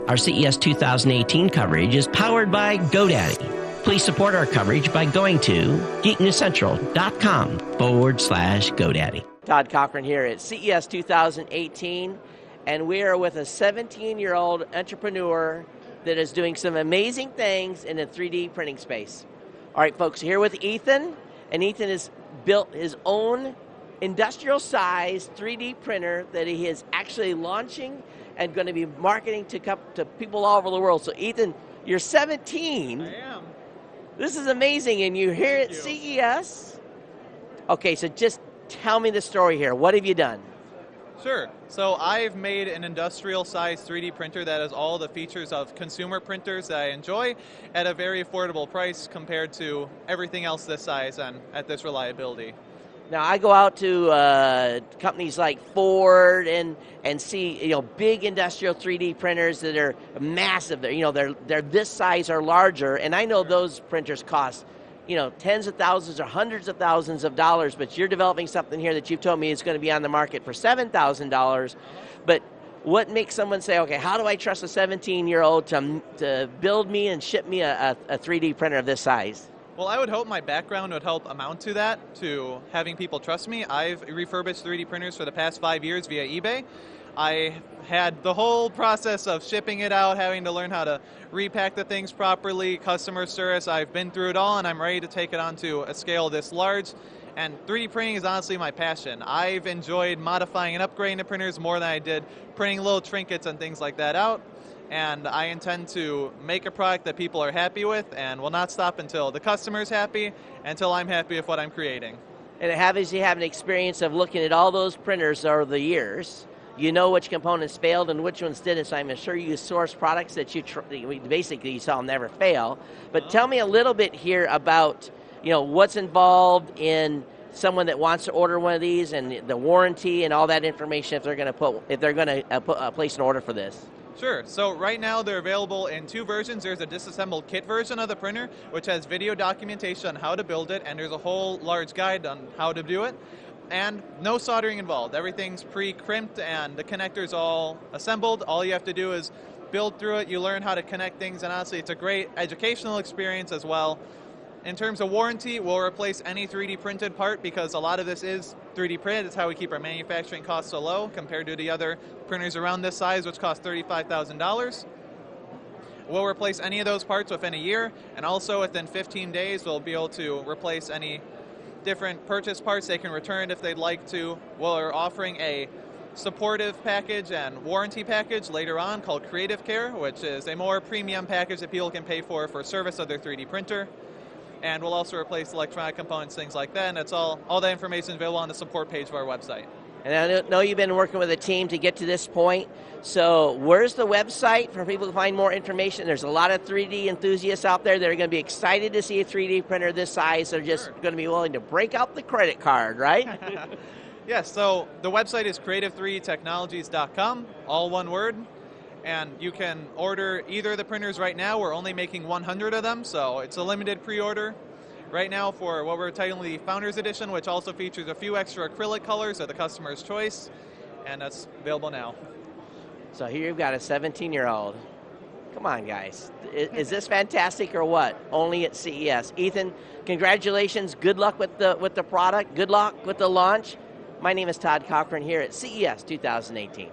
Our CES 2018 coverage is powered by GoDaddy. Please support our coverage by going to geeknewscentral.com/GoDaddy. Todd Cochrane here at CES 2018, and we are with a 17-year-old entrepreneur that is doing some amazing things in the 3D printing space. All right, folks, here with Ethan, and Ethan has built his own industrial-sized 3D printer that he is actually launching and going to be marketing to people all over the world. So, Ethan, you're 17. I am. This is amazing, and you're here at CES. Okay, so just tell me the story here. What have you done? Sure. So I've made an industrial-sized 3D printer that has all the features of consumer printers that I enjoy at a very affordable price compared to everything else this size and at this reliability. Now, I go out to companies like Ford and see big industrial 3D printers that are massive. They're this size or larger, and I know those printers cost tens of thousands or hundreds of thousands of dollars, but you're developing something here that you've told me is going to be on the market for $7,000. But what makes someone say, okay, how do I trust a 17-year-old to build me and ship me a 3D printer of this size? Well, I would hope my background would help amount to that, to having people trust me. I've refurbished 3D printers for the past 5 years via eBay. I had the whole process of shipping it out, having to learn how to repack the things properly, customer service. I've been through it all, and I'm ready to take it onto a scale this large. And 3D printing is honestly my passion. I've enjoyed modifying and upgrading the printers more than I did printing little trinkets and things like that out. And I intend to make a product that people are happy with and will not stop until the customer's happy, until I'm happy with what I'm creating. And obviously you have an experience of looking at all those printers over the years. You know which components failed and which ones didn't, so I'm sure you source products that basically you saw never fail. But tell me a little bit here about what's involved in someone that wants to order one of these and the warranty and all that information if they're going to place an order for this. Sure. So right now they're available in two versions. There's a disassembled kit version of the printer, which has video documentation on how to build it, and there's a whole large guide on how to do it. And no soldering involved. Everything's pre-crimped and the connector's all assembled. All you have to do is build through it. You learn how to connect things, and honestly, it's a great educational experience as well. In terms of warranty, we'll replace any 3D printed part because a lot of this is 3D printed. It's how we keep our manufacturing costs so low compared to the other printers around this size, which cost $35,000. We'll replace any of those parts within a year, and also within 15 days, we'll be able to replace any different purchase parts. They can return if they'd like to. We're offering a supportive package and warranty package later on called Creative Care, which is a more premium package that people can pay for service of their 3D printer. And we'll also replace electronic components, things like that, and it's all that information is available on the support page of our website. And I know you've been working with a team to get to this point, so where's the website for people to find more information? There's a lot of 3D enthusiasts out there that are going to be excited to see a 3D printer this size. They're just going to be willing to break out the credit card, right? Yes, so the website is creative3technologies.com, all one word. And you can order either of the printers right now. We're only making 100 of them, so it's a limited pre-order right now for what we're titling the Founders Edition, which also features a few extra acrylic colors of the customer's choice, and that's available now. So here you've got a 17-year-old. Come on, guys. Is this fantastic or what? Only at CES. Ethan, congratulations. Good luck with the product. Good luck with the launch. My name is Todd Cochrane here at CES 2018.